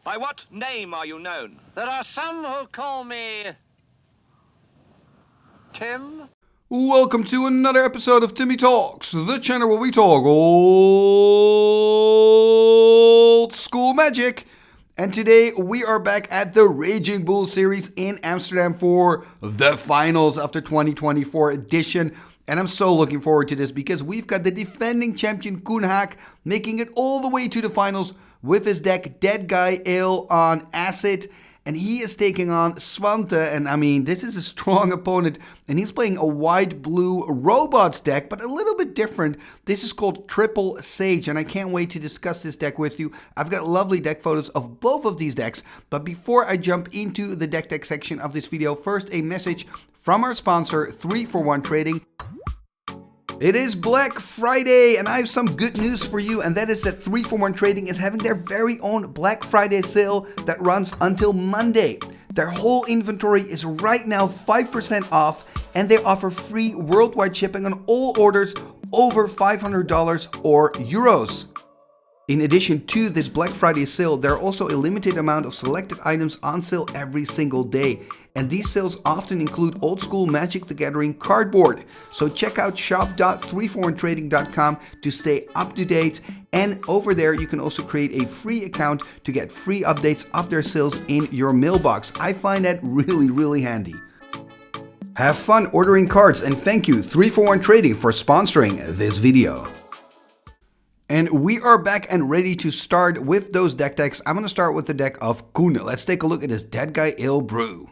By what name are you known? There are some who call me Tim. Welcome to another episode of Timmy Talks, the channel where we talk old school magic. And today we are back at the Raging Bull series in Amsterdam for the finals of the 2024 edition. And I'm so looking forward to this because we've got the defending champion Koen making it all the way to the finals with his deck Deadguy Ale on Acid. And he is taking on Svante, and I mean, this is a strong opponent, and he's playing a white-blue robots deck, but a little bit different. This is called Triple Sage, and I can't wait to discuss this deck with you. I've got lovely deck photos of both of these decks, but before I jump into the deck section of this video, first a message from our sponsor, 3for1 Trading. It is Black Friday, and I have some good news for you, and that is that 3for1 Trading is having their very own Black Friday sale that runs until Monday. Their whole inventory is right now 5% off, and they offer free worldwide shipping on all orders over $500 or euros. In addition to this Black Friday sale, there are also a limited amount of selected items on sale every single day. And these sales often include old school Magic the Gathering cardboard. So check out shop.3for1trading.com to stay up to date. And over there, you can also create a free account to get free updates of their sales in your mailbox. I find that really handy. Have fun ordering cards, and thank you 3for1 Trading for sponsoring this video. And we are back and ready to start with those decks. I'm going to start with the deck of Koen. Let's take a look at his Deadguy Ale Brew.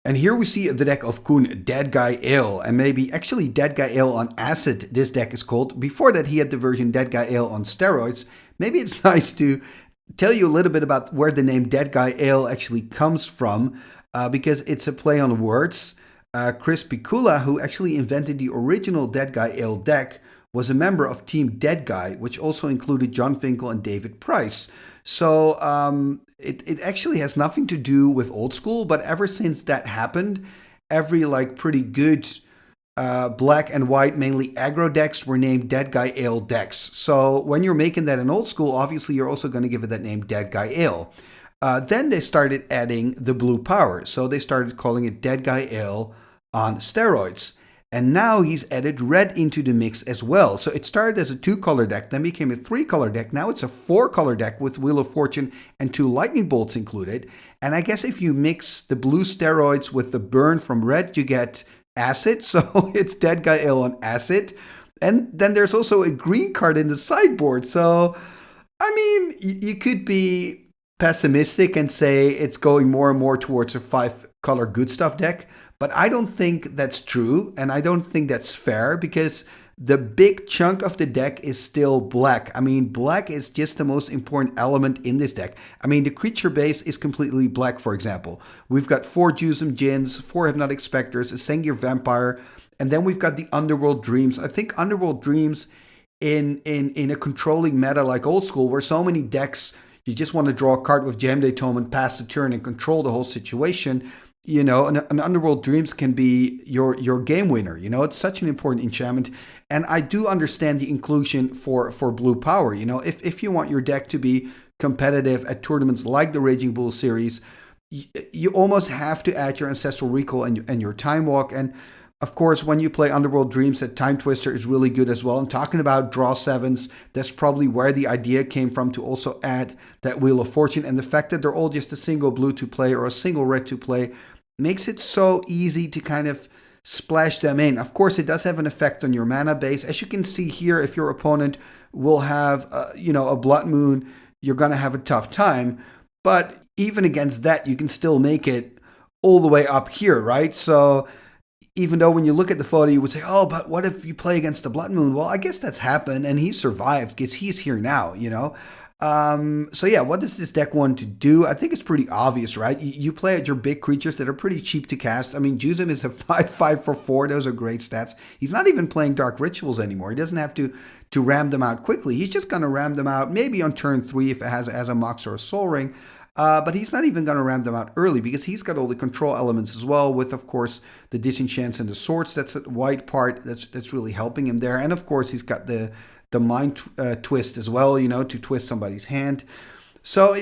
And here we see the deck of Koen, Deadguy Ale, and maybe actually Deadguy Ale on Acid, this deck is called. Before that, he had the version Deadguy Ale on steroids. Maybe it's nice to tell you a little bit about where the name Deadguy Ale actually comes from, because it's a play on words. Chris Pikula, who actually invented the original Deadguy Ale deck, was a member of Team Deadguy, which also included John Finkel and David Price. So it actually has nothing to do with old school, but ever since that happened, every pretty good black and white, mainly aggro decks were named Deadguy Ale decks. So when you're making that in old school, obviously you're also going to give it that name Deadguy Ale. Then they started adding the blue power. So they started calling it Deadguy Ale on steroids. And now he's added red into the mix as well. So it started as a 2-color deck, then became a 3-color deck. Now it's a 4-color deck with Wheel of Fortune and 2 lightning bolts included. And I guess if you mix the blue steroids with the burn from red, you get acid. So it's Deadguy Ale on acid. And then there's also a green card in the sideboard. So, I mean, you could be pessimistic and say it's going more and more towards a 5-color good stuff deck. But I don't think that's true, and I don't think that's fair, because the big chunk of the deck is still black. I mean, black is just the most important element in this deck. I mean, the creature base is completely black, for example. We've got 4 Juzam Djinns, 4 Hypnotic Specters, a Sengir Vampire, and then we've got the Underworld Dreams. I think Underworld Dreams in a controlling meta like old school, where so many decks, you just want to draw a card with Jam Day Tome and pass the turn and control the whole situation. You know, an Underworld Dreams can be your game winner. You know, it's such an important enchantment. And I do understand the inclusion for blue power. You know, if you want your deck to be competitive at tournaments like the Raging Bull series, you almost have to add your Ancestral Recall and your Time Walk. And of course, when you play Underworld Dreams, that Time Twister is really good as well. And talking about draw 7s, that's probably where the idea came from, to also add that Wheel of Fortune. And the fact that they're all just a single blue to play or a single red to play makes it so easy to kind of splash them in. Of course, it does have an effect on your mana base. As you can see here, if your opponent will have a Blood Moon, you're going to have a tough time. But even against that, you can still make it all the way up here, right? So even though when you look at the photo, you would say, oh, but what if you play against the Blood Moon? Well, I guess that's happened, and he survived because he's here now, you know? So yeah, what does this deck want to do? I think it's pretty obvious, right? You play at your big creatures that are pretty cheap to cast. I mean, Juzam is a 5/5 for 4. Those are great stats. He's not even playing Dark Rituals anymore. He doesn't have to ram them out quickly. He's just going to ram them out maybe on turn 3 if it has a Mox or a Soul Ring. But he's not even going to ram them out early because he's got all the control elements as well, with, of course, the Disenchants and the Swords. That's a white part that's really helping him there. And, of course, he's got the Mind Twist as well, you know, to twist somebody's hand. So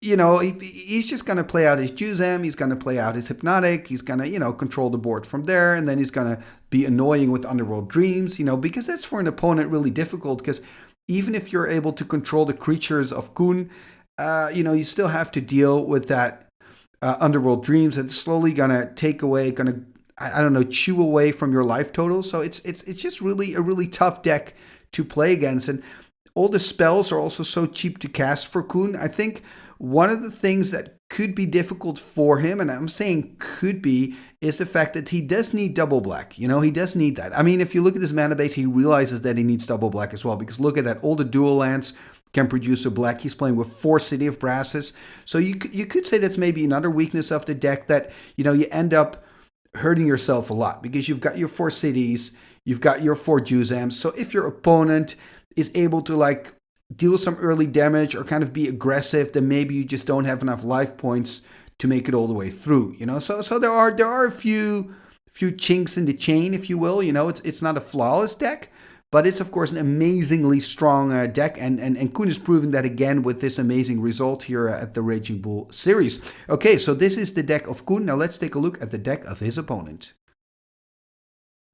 he's just going to play out his Juzam, he's going to play out his Hypnotic, he's going to, control the board from there, and then he's going to be annoying with Underworld Dreams, because that's for an opponent really difficult, because even if you're able to control the creatures of Koen, you still have to deal with that Underworld Dreams that's slowly going to take away, I don't know, chew away from your life total. So it's just really a really tough deck to play against. And all the spells are also so cheap to cast for Koen. I think one of the things that could be difficult for him, and I'm saying could be, is the fact that he does need double black. He does need that. I mean, if you look at his mana base, he realizes that he needs double black as well, because look at that, all the dual lands can produce a black. He's playing with 4 City of Brasses. So you could say that's maybe another weakness of the deck, that, you end up hurting yourself a lot, because you've got your 4 cities, you've got your 4 Juzams. So if your opponent is able to deal some early damage or kind of be aggressive, then maybe you just don't have enough life points to make it all the way through. So there are a few chinks in the chain, if you will. It's not a flawless deck, but it's of course an amazingly strong deck, and Koen is proving that again with this amazing result here at the Raging Bull series. Okay, so this is the deck of Koen. Now let's take a look at the deck of his opponent.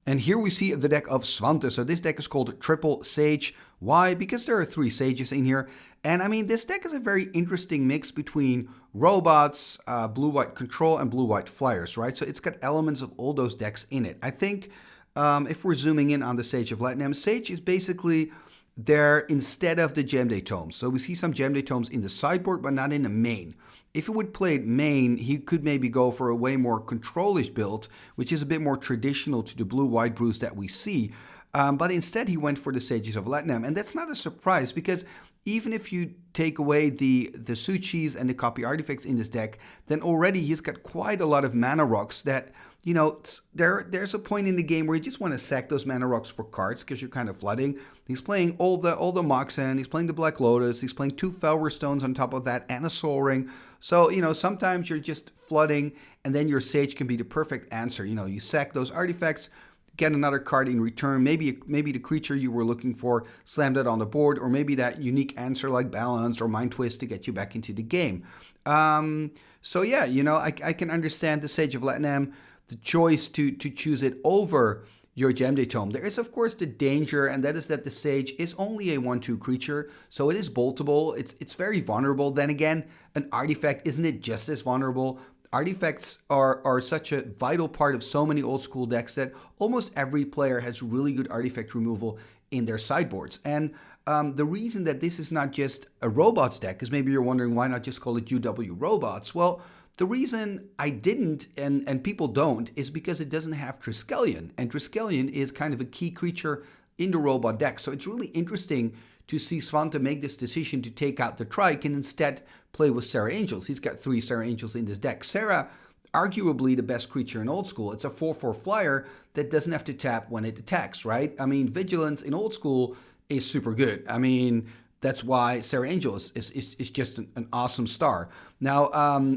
And here we see the deck of Svante. So this deck is called Triple Sage. Why? Because there are 3 Sages in here. And I mean, this deck is a very interesting mix between robots, blue-white control, and blue-white flyers, right? So it's got elements of all those decks in it. I think if we're zooming in on the Sage of Lat-Nam, Sage is basically there instead of the Gem Day Tomes. So we see some Gem Day Tomes in the sideboard, but not in the main. If he would play it main, he could maybe go for a way more control-ish build, which is a bit more traditional to the blue-white brews that we see. But instead, he went for the Sages of Lat-Nam. And that's not a surprise, because even if you take away the Suchis and the copy artifacts in this deck, then already he's got quite a lot of mana rocks that, there's a point in the game where you just want to sack those mana rocks for cards because you're kind of flooding. He's playing all the Moxen, he's playing the Black Lotus, he's playing 2 Felwar Stones on top of that, and a Soul Ring. So, sometimes you're just flooding, and then your Sage can be the perfect answer. You sack those artifacts, get another card in return, maybe the creature you were looking for, slam that on the board, or maybe that unique answer like Balance or Mind Twist to get you back into the game. So yeah, I can understand the Sage of Lat-Nam, the choice to choose it over your Gem Day Tome. There is, of course, the danger, and that is that the Sage is only a 1/2 creature, so it is boltable. It's very vulnerable. Then again, an artifact, isn't it just as vulnerable? Artifacts are such a vital part of so many old school decks that almost every player has really good artifact removal in their sideboards. And the reason that this is not just a robots deck, because maybe you're wondering why not just call it UW Robots. Well, the reason I didn't, and people don't, is because it doesn't have Triskelion. And Triskelion is kind of a key creature in the robot deck. So it's really interesting to see Svante make this decision to take out the Trike and instead play with Serra Angels. He's got 3 Serra Angels in this deck. Serra, arguably the best creature in old school. It's a 4/4 flyer that doesn't have to tap when it attacks, right? I mean, Vigilance in old school is super good. I mean, that's why Serra Angel is just an awesome star. Now,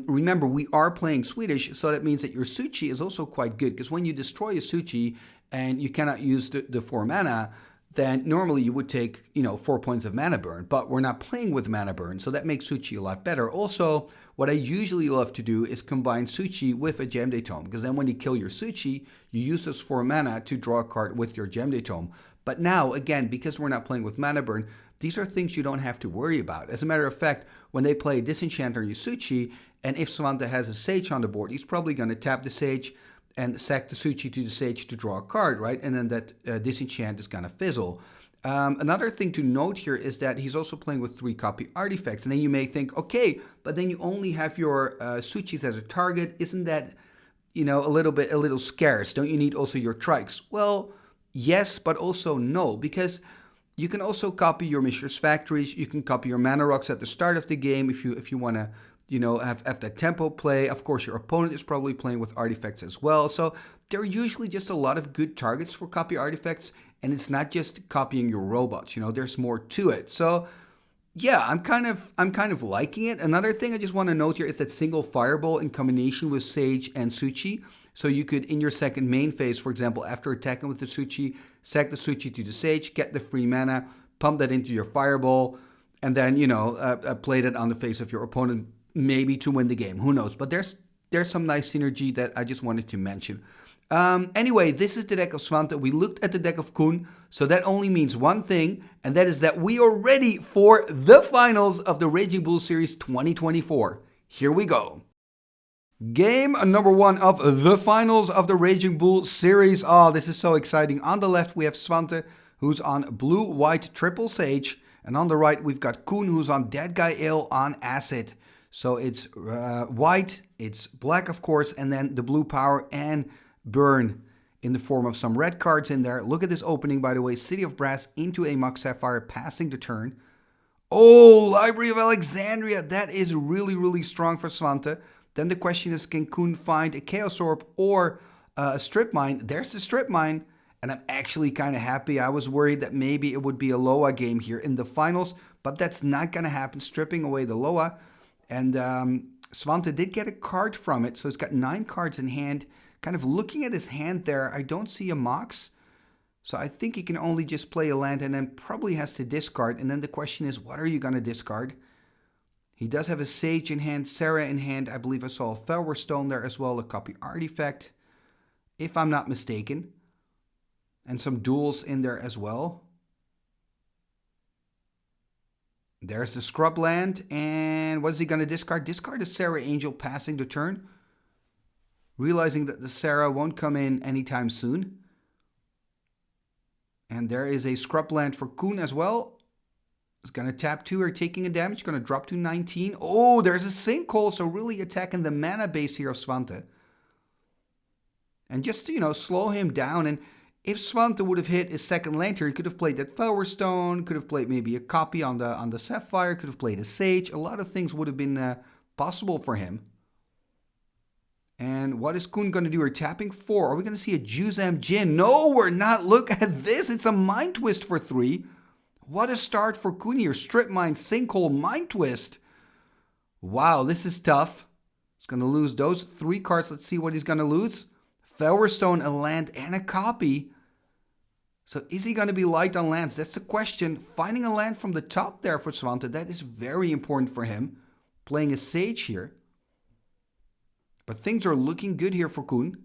remember, we are playing Swedish, so that means that your Suchi is also quite good, because when you destroy a Suchi and you cannot use the 4 mana, then normally you would take, 4 points of mana burn, but we're not playing with mana burn, so that makes Suchi a lot better. Also, what I usually love to do is combine Suchi with a Gem Day Tome, because then when you kill your Suchi, you use those 4 mana to draw a card with your Gem Day Tome. But now, again, because we're not playing with mana burn, these are things you don't have to worry about. As a matter of fact, when they play Disenchant or Yasuchi, and if Svante has a Sage on the board, he's probably going to tap the Sage and sack the Suchi to the Sage to draw a card, right? And then that Disenchant is going to fizzle. Another thing to note here is that he's also playing with 3 copy artifacts. And then you may think, okay, but then you only have your Suchis as a target. Isn't that, a little scarce? Don't you need also your Trikes? Well, yes, but also no, because you can also copy your Mishra's Factories. You can copy your Mana Rocks at the start of the game if you want to, have that tempo play. Of course, your opponent is probably playing with artifacts as well. So there are usually just a lot of good targets for copy artifacts, and it's not just copying your robots. There's more to it. So yeah, I'm kind of liking it. Another thing I just want to note here is that single Fireball in combination with Sage and Suchi. So you could, in your second main phase, for example, after attacking with the Suchi, sack the Suchi to the Sage, get the free mana, pump that into your Fireball, and then, you know, play that on the face of your opponent, maybe to win the game. Who knows? But there's some nice synergy that I just wanted to mention. Anyway, this is the deck of Svante. We looked at the deck of Koen, so that only means one thing, and that is that we are ready for the finals of the Raging Bull Series 2024. Here we go. Game number 1 of the finals of the Raging Bull Series. Oh, this is so exciting. On the left, we have Svante, who's on blue-white triple Sage. And on the right, we've got Koen, who's on Deadguy Ale on Acid. So it's white, it's black, of course, and then the blue power and burn in the form of some red cards in there. Look at this opening, by the way. City of Brass into a Mox Sapphire, passing the turn. Oh, Library of Alexandria. That is really, really strong for Svante. Then the question is, can Koen find a Chaos Orb or a Strip Mine? There's the Strip Mine, and I'm actually kind of happy. I was worried that maybe it would be a Loa game here in the finals, but that's not going to happen, stripping away the Loa. And Svante did get a card from it, so it's got 9 cards in hand. Kind of looking at his hand there, I don't see a Mox. So I think he can only just play a land and then probably has to discard. And then the question is, what are you going to discard? He does have a Sage in hand, Sarah in hand. I believe I saw a Felwar Stone there as well, a Copy Artifact, if I'm not mistaken. And some duels in there as well. There's the Scrub Land. And what is he going to discard? Discard a Sarah Angel, passing the turn. Realizing that the Sarah won't come in anytime soon. And there is a Scrub Land for Koen as well. It's going to tap 2 or taking a damage. Going to drop to 19. Oh, there's a Sinkhole. So really attacking the mana base here of Svante. And just to, you know, slow him down. And if Svante would have hit his second land here, he could have played that Felwar Stone. Could have played maybe a copy on the Sapphire. Could have played a Sage. A lot of things would have been possible for him. And what is Koen going to do? We're tapping 4. Are we going to see a Juzam Djinn? No, we're not. Look at this. It's a Mind Twist for 3. What a start for Koen here. Strip Mine, Sinkhole, Mind Twist. Wow, this is tough. He's going to lose those 3 cards. Let's see what he's going to lose. Felwar Stone, a land, and a copy. So is he going to be light on lands? That's the question. Finding a land from the top there for Svante, that is very important for him. Playing a Sage here. But things are looking good here for Koen.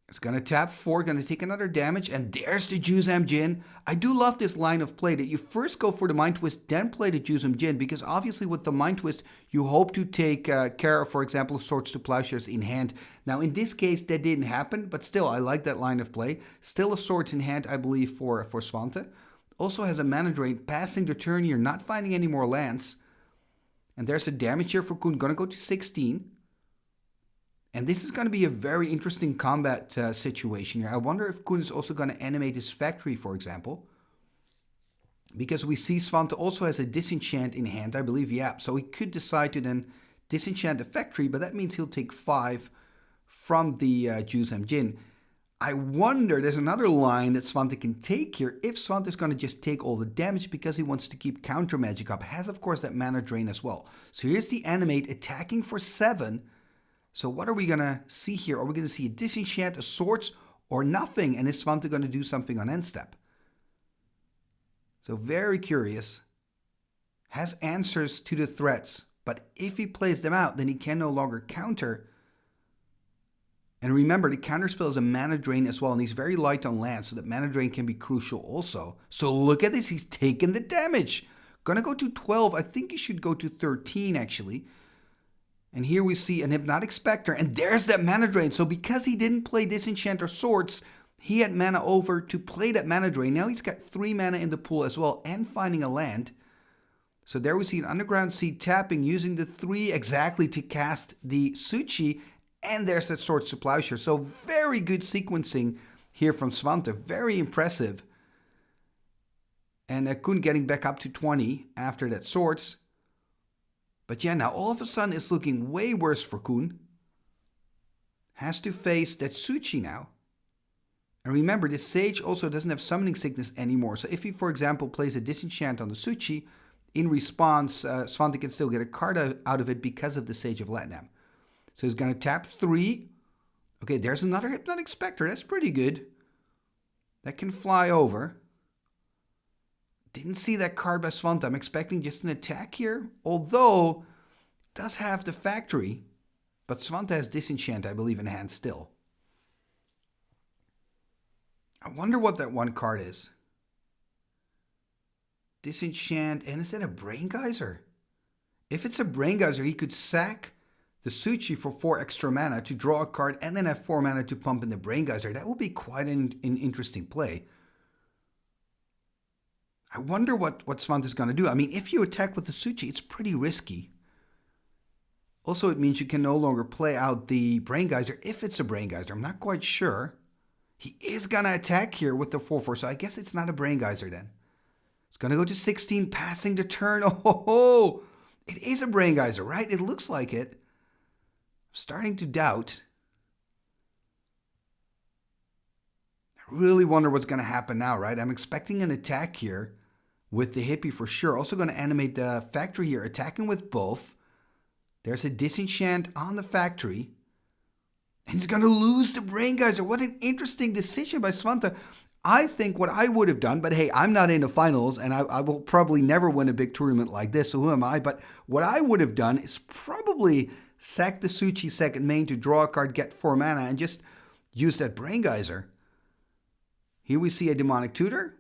It's going to tap 4, going to take another damage, and there's the Juzam Djinn. I do love this line of play that you first go for the Mind Twist, then play the Juzam Djinn, because obviously with the Mind Twist, you hope to take care of, for example, Swords to Plowshares in hand. Now, in this case, that didn't happen, but still, I like that line of play. Still a Swords in hand, I believe, for Svante. Also has a mana drain, passing the turn here, not finding any more lands. And there's a damage here for Koen, going to go to 16. And this is going to be a very interesting combat situation here. I wonder if Koen is also going to animate his factory, for example. Because we see Svante also has a Disenchant in hand, I believe. Yeah, so he could decide to then disenchant the factory, but that means he'll take 5 from the Juzam Djinn. I wonder, there's another line that Svante can take here. If Svante is going to just take all the damage because he wants to keep counter magic up. Has, of course, that mana drain as well. So here's the animate attacking for 7. So what are we going to see here? Are we going to see a disenchant, a swords, or nothing? And is Svante going to do something on end step? So very curious. Has answers to the threats. But if he plays them out, then he can no longer counter. And remember, the counterspell is a mana drain as well, and he's very light on land, so that mana drain can be crucial also. So look at this, he's taken the damage. Gonna go to 12, I think he should go to 13 actually. And here we see an Hypnotic Spectre, and there's that mana drain. So because he didn't play Disenchant or Swords, he had mana over to play that mana drain. Now he's got 3 mana in the pool as well, and finding a land. So there we see an Underground Seed tapping, using the 3 exactly to cast the Suchi. And there's that Swords to Plowshare. So very good sequencing here from Svante. Very impressive. And Koen getting back up to 20 after that Swords. But yeah, now all of a sudden it's looking way worse for Koen. Has to face that Suchi now. And remember, this Sage also doesn't have Summoning Sickness anymore. So if he, for example, plays a Disenchant on the Suchi, in response, Svante can still get a card out of it because of the Sage of Lat-Nam. So he's going to tap 3. Okay, there's another Hypnotic Spectre. That's pretty good. That can fly over. Didn't see that card by Svante. I'm expecting just an attack here. Although, does have the factory. But Svante has Disenchant, I believe, in hand still. I wonder what that one card is. Disenchant, and is it a Brain Geyser? If it's a Brain Geyser, he could sack the Suchi for 4 extra mana to draw a card and then have 4 mana to pump in the Brain Geyser. That would be quite an interesting play. I wonder what Svante is going to do. I mean, if you attack with the Suchi, it's pretty risky. Also, it means you can no longer play out the Brain Geyser if it's a Brain Geyser. I'm not quite sure. He is going to attack here with the 4/4, so I guess it's not a Brain Geyser then. It's going to go to 16, passing the turn. Oh, it is a Brain Geyser, right? It looks like it. I'm starting to doubt. I really wonder what's going to happen now, right? I'm expecting an attack here with the Hippie for sure. Also going to animate the factory here, attacking with both. There's a Disenchant on the factory. And he's going to lose the Brain Geyser. What an interesting decision by Svante. I think what I would have done, but hey, I'm not in the finals, and I will probably never win a big tournament like this, so who am I? But what I would have done is probably sack the Suchi second main to draw a card, get 4 mana, and just use that Brain Geyser. Here we see a Demonic Tutor.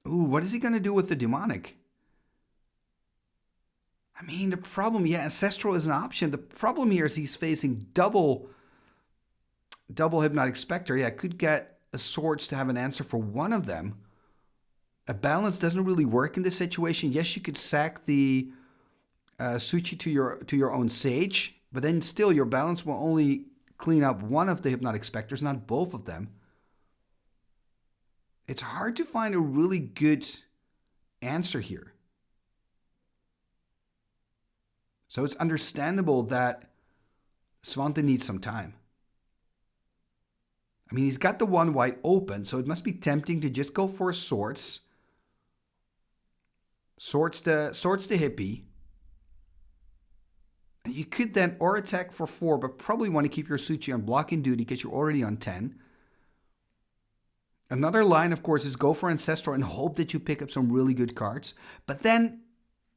Ooh, what is he going to do with the Demonic? I mean, the problem, yeah, Ancestral is an option. The problem here is he's facing double Hypnotic Spectre. Yeah, could get a Swords to have an answer for one of them. A balance doesn't really work in this situation. Yes, you could sack the Suchi to your own Sage, but then still your balance will only clean up one of the Hypnotic Spectres, not both of them. It's hard to find a really good answer here. So it's understandable that Svante needs some time. I mean, he's got the 1 white open, so it must be tempting to just go for Swords. Swords the Hippie. And you could then or attack for 4, but probably want to keep your Suchi on blocking duty because you're already on 10. Another line, of course, is go for Ancestral and hope that you pick up some really good cards. But then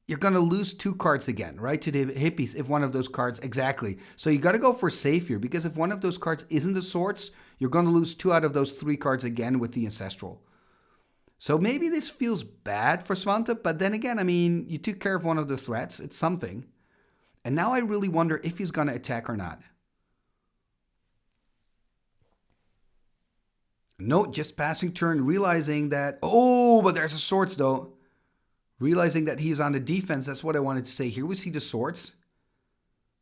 you're going to lose 2 cards again, right, to the Hippies if one of those cards, exactly. So you got to go for safe here, because if one of those cards isn't the Swords, you're going to lose 2 out of those 3 cards again with the Ancestral. So maybe this feels bad for Svante, but then again, I mean, you took care of one of the threats. It's something. And now I really wonder if he's going to attack or not. No, just passing turn, realizing that, oh, but there's a Swords though. Realizing that he's on the defense, that's what I wanted to say. Here we see the Swords.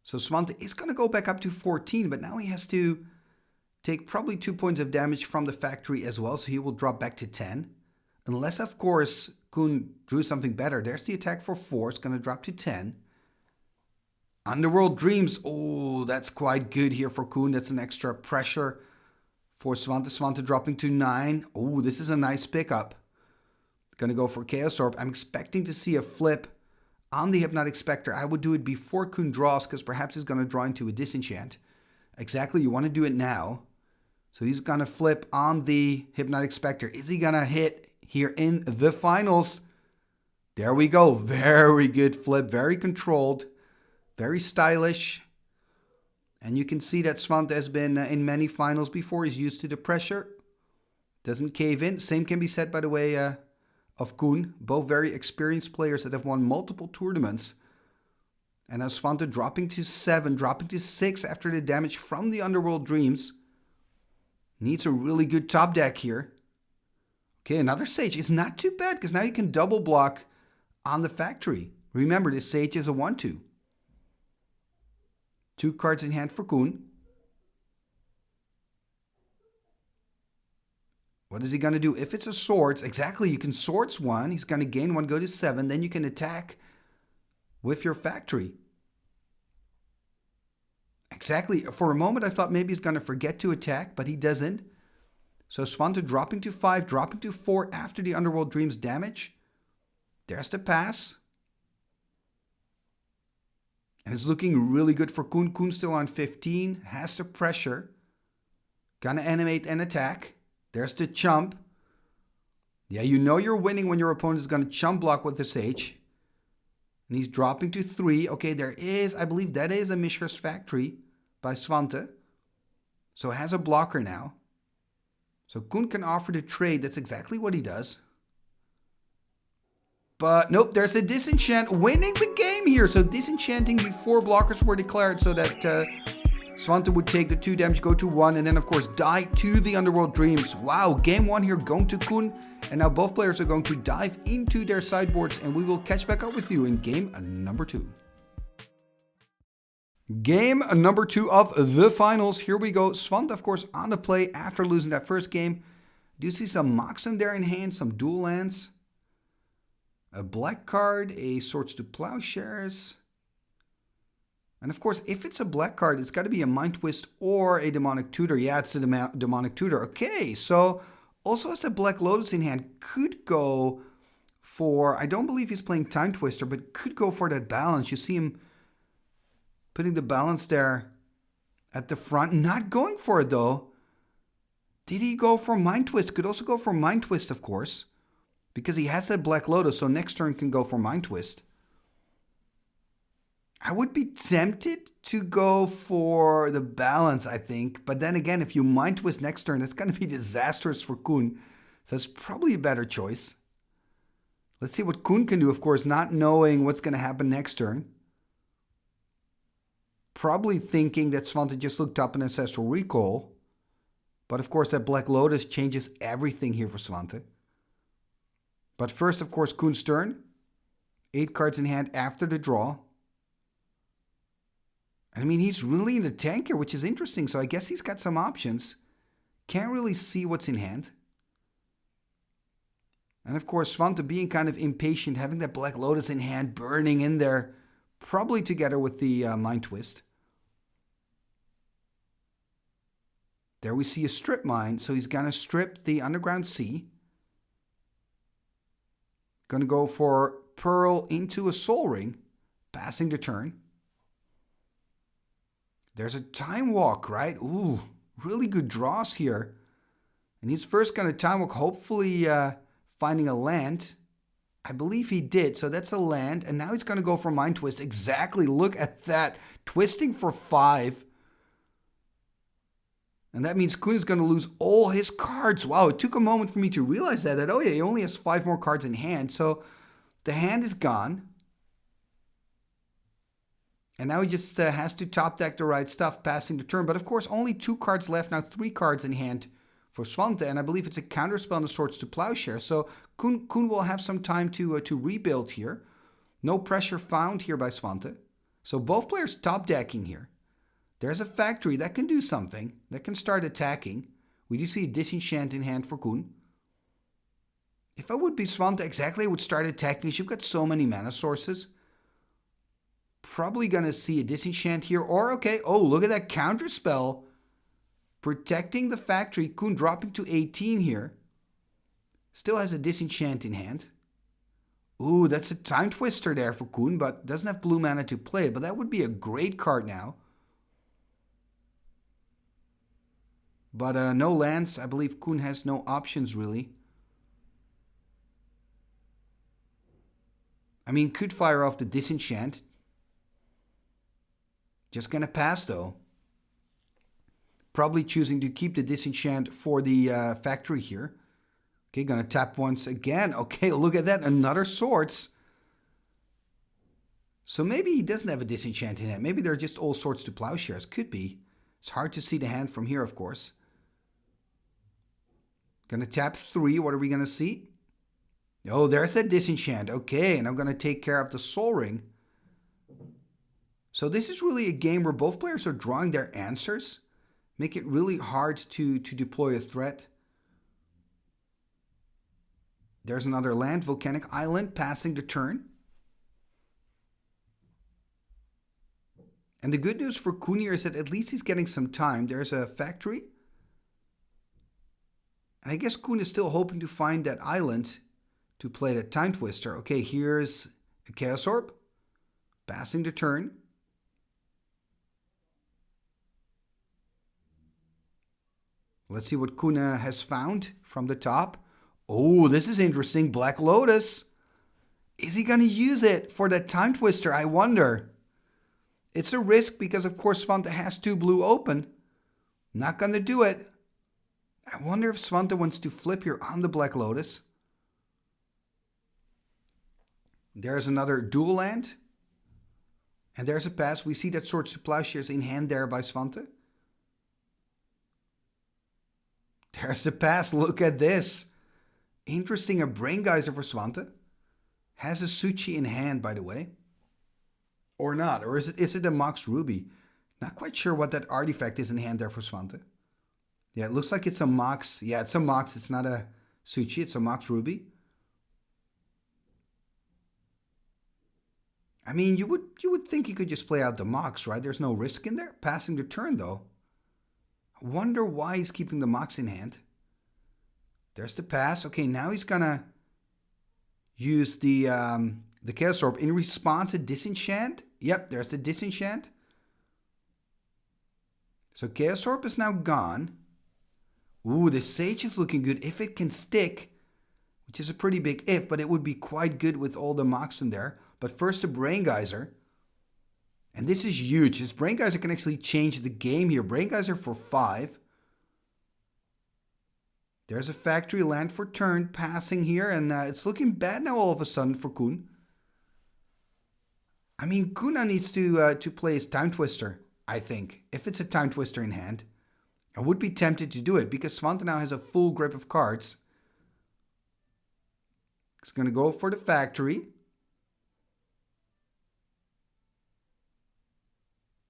So Svante is going to go back up to 14, but now he has to take probably 2 points of damage from the factory as well, so he will drop back to 10. Unless, of course, Koen drew something better. There's the attack for 4, it's going to drop to 10. Underworld Dreams, oh, that's quite good here for Koen. That's an extra pressure for Svante. Svante dropping to 9. Oh, this is a nice pickup. Going to go for Chaos Orb. I'm expecting to see a flip on the Hypnotic Spectre. I would do it before Koen draws, because perhaps he's going to draw into a Disenchant. Exactly, you want to do it now. So he's going to flip on the Hypnotic Spectre. Is he going to hit here in the finals? There we go. Very good flip. Very controlled. Very stylish. And you can see that Svante has been in many finals before. He's used to the pressure. Doesn't cave in. Same can be said, by the way, of Koen. Both very experienced players that have won multiple tournaments. And now Svante dropping to 7, dropping to 6 after the damage from the Underworld Dreams. Needs a really good top deck here. Okay, another Sage. It's not too bad, because now you can double block on the factory. Remember, this Sage is a 1/2. 2 cards in hand for Koen. What is he going to do? If it's a Swords, exactly, you can Swords 1. He's going to gain 1, go to 7. Then you can attack with your factory. Exactly. For a moment, I thought maybe he's going to forget to attack, but he doesn't. So Svante dropping to 5, dropping to 4 after the Underworld Dreams damage. There's the pass. And it's looking really good for Koen. Koen still on 15, has the pressure. Gonna animate and attack. There's the chump. Yeah, you know you're winning when your opponent is going to chump block with the Sage. And he's dropping to 3. Okay, there is, I believe that is a Mishra's Factory by Svante. So it has a blocker now. So Koen can offer to trade. That's exactly what he does. But nope, there's a disenchant winning the game here. So disenchanting before blockers were declared so that Svante would take the 2 damage, go to 1, and then of course die to the Underworld Dreams. Wow, game 1 here going to Koen. And now both players are going to dive into their sideboards, and we will catch back up with you in game number 2. Game number 2 of the finals. Here we go. Svante, of course, on the play after losing that first game. Do you see some Moxen there in hand, some dual lands? A black card, a Swords to Plowshares. And of course, if it's a black card, it's got to be a Mind Twist or a Demonic Tutor. Yeah, it's a Demonic Tutor. Okay, so also has a Black Lotus in hand. Could go for, I don't believe he's playing Time Twister, but could go for that balance. You see him putting the balance there at the front. Not going for it though. Did he go for Mind Twist? Could also go for Mind Twist, of course. Because he has that Black Lotus, so next turn can go for Mind Twist. I would be tempted to go for the balance, I think. But then again, if you Mind Twist next turn, that's going to be disastrous for Koen. So that's probably a better choice. Let's see what Koen can do, of course, not knowing what's going to happen next turn. Probably thinking that Svante just looked up an Ancestral Recall. But of course, that Black Lotus changes everything here for Svante. But first, of course, Koen's turn. 8 cards in hand after the draw. I mean, he's really in the tank here, which is interesting. So I guess he's got some options. Can't really see what's in hand. And of course, Svante being kind of impatient, having that Black Lotus in hand, burning in there. Probably together with the Mind Twist. There we see a Strip Mine. So he's going to strip the Underground Sea. Going to go for Pearl into a Soul Ring. Passing the turn. There's a Time Walk, right? Ooh, really good draws here. And he's first going to Time Walk, hopefully finding a land. I believe he did, so that's a land. And now he's going to go for Mind Twist. Exactly, look at that. Twisting for 5. And that means Koen is going to lose all his cards. Wow, it took a moment for me to realize that oh yeah, he only has 5 more cards in hand. So the hand is gone. And now he just has to top deck the right stuff, passing the turn. But of course, only 2 cards left, now 3 cards in hand for Svante. And I believe it's a counterspell on the Swords to Plowshare. So Koen will have some time to rebuild here. No pressure found here by Svante. So both players top decking here. There's a Factory that can do something, that can start attacking. We do see a Disenchant in hand for Koen. If I would be Svante, exactly, I would start attacking because you've got so many mana sources. Probably going to see a Disenchant here. Or, okay, oh, look at that counterspell. Protecting the Factory. Koen dropping to 18 here. Still has a Disenchant in hand. Ooh, that's a Time Twister there for Koen, but doesn't have blue mana to play. But that would be a great card now. But no lands. I believe Koen has no options, really. I mean, could fire off the Disenchant. Just going to pass, though. Probably choosing to keep the Disenchant for the Factory here. Okay, going to tap once again. Okay, look at that. Another Swords. So maybe he doesn't have a Disenchant in hand. Maybe they're just all Swords to Plowshares. Could be. It's hard to see the hand from here, of course. Going to tap 3. What are we going to see? Oh, there's that Disenchant. Okay, and I'm going to take care of the Soul Ring. So this is really a game where both players are drawing their answers. Make it really hard to deploy a threat. There's another land, Volcanic Island, passing the turn. And the good news for Koen here is that at least he's getting some time. There's a Factory. And I guess Koen is still hoping to find that island to play that Time Twister. Okay, here's a Chaos Orb. Passing the turn. Let's see what Koen has found from the top. Oh, this is interesting. Black Lotus. Is he going to use it for the Time Twister? I wonder. It's a risk because, of course, Svante has 2 blue open. Not going to do it. I wonder if Svante wants to flip here on the Black Lotus. There's another dual land. And there's a pass. We see that Swords to Plowshares in hand there by Svante. There's the pass. Look at this. Interesting, a Brain Geyser for Svante. Has a Suchi in hand, by the way. Or not. Or is it a Mox Ruby? Not quite sure what that artifact is in hand there for Svante. Yeah, it looks like it's a Mox. Yeah, it's a Mox. It's not a Suchi. It's a Mox Ruby. I mean, you would think you could just play out the Mox, right? There's no risk in there. Passing the turn, though. I wonder why he's keeping the Mox in hand. There's the pass. Okay, now he's going to use the Chaos Orb in response to Disenchant. Yep, there's the Disenchant. So Chaos Orb is now gone. Ooh, the Sage is looking good if it can stick, which is a pretty big if, but it would be quite good with all the Mox in there. But first the Brain Geyser. And this is huge. This Brain Geyser can actually change the game here. Brain Geyser for 5. There's a Factory Land for turn passing here. And it's looking bad now all of a sudden for Koen. I mean, Koen now needs to play his Time Twister, I think. If it's a Time Twister in hand. I would be tempted to do it because Svante now has a full grip of cards. He's going to go for the Factory.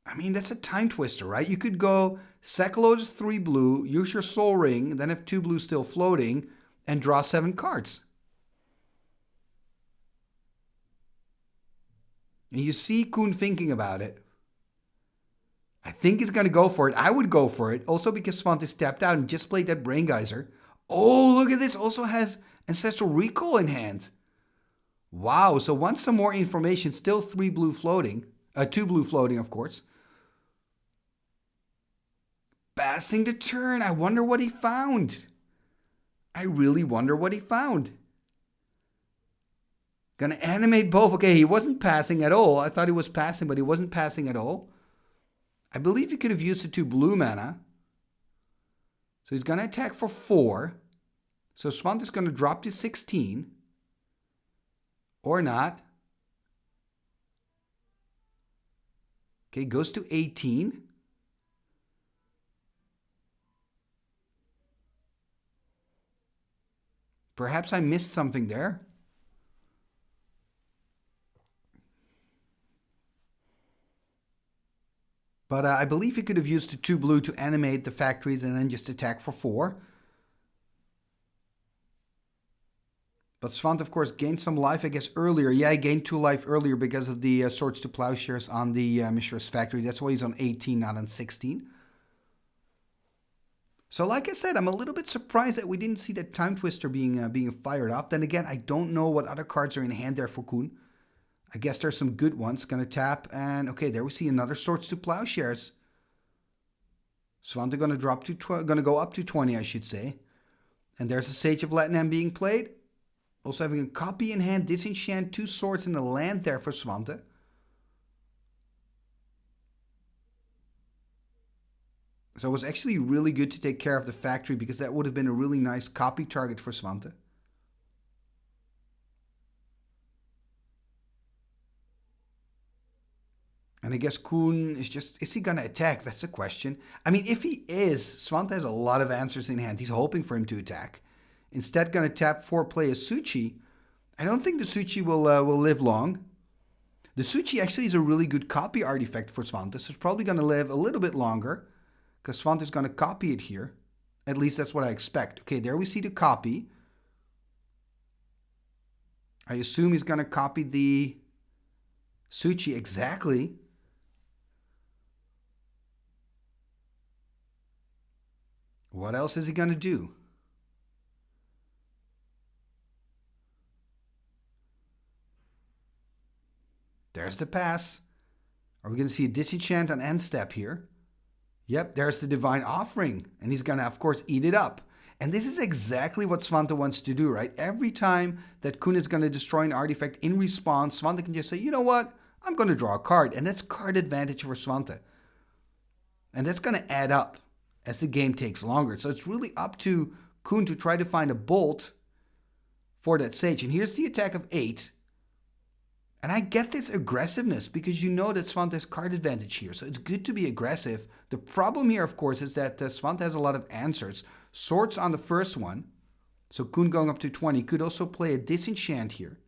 I mean, that's a Time Twister, right? You could go sack a load of 3 blue, use your Soul Ring, then have 2 blue still floating, and draw 7 cards. And you see Koen thinking about it. I think he's going to go for it. I would go for it. Also because Svante stepped out and just played that Brain Geyser. Oh, look at this. Also has Ancestral Recall in hand. Wow. So wants some more information. Still 3 blue floating. 2 blue floating, of course. Passing the turn. I wonder what he found. I really wonder what he found. Gonna animate both. Okay, he wasn't passing at all. I thought he was passing, but he wasn't passing at all. I believe he could have used the 2 blue mana. So he's gonna attack for 4. So Svante's gonna drop to 16. Or not. Okay, goes to 18. Perhaps I missed something there. But I believe he could have used the 2 blue to animate the factories and then just attack for 4. But Svante, of course, gained some life, I guess, earlier. Yeah, he gained 2 life earlier because of the Swords to Plowshares on the Mishra's factory. That's why he's on 18, not on 16. So like I said, I'm a little bit surprised that we didn't see that Time Twister being fired off. Then again, I don't know what other cards are in hand there for Koen. I guess there's some good ones. Gonna tap, and okay, there we see another Swords to Plowshares. Svante gonna go up to 20, I should say. And there's a Sage of Lat-Nam being played. Also having a copy in hand, Disenchant, 2 swords in the land there for Svante. So it was actually really good to take care of the factory because that would have been a really nice copy target for Svante. And I guess Koen is he going to attack? That's the question. I mean, if he is, Svante has a lot of answers in hand. He's hoping for him to attack. Instead, going to tap 4, play a Suchi. I don't think the Suchi will live long. The Suchi actually is a really good copy artifact for Svante, so it's probably going to live a little bit longer. Because Svante is going to copy it here. At least that's what I expect. Okay, there we see the copy. I assume he's going to copy the Suchi exactly. What else is he going to do? There's the pass. Are we going to see a Disenchant on end step here? Yep, there's the Divine Offering. And he's going to, of course, eat it up. And this is exactly what Svante wants to do, right? Every time that Koen is going to destroy an artifact in response, Svante can just say, you know what? I'm going to draw a card. And that's card advantage for Svante. And that's going to add up as the game takes longer. So it's really up to Koen to try to find a bolt for that Sage. And here's the attack of 8. And I get this aggressiveness because you know that Svante has card advantage here. So it's good to be aggressive. The problem here, of course, is that Svante has a lot of answers. Swords on the first one. So Koen going up to 20 could also play a disenchant here.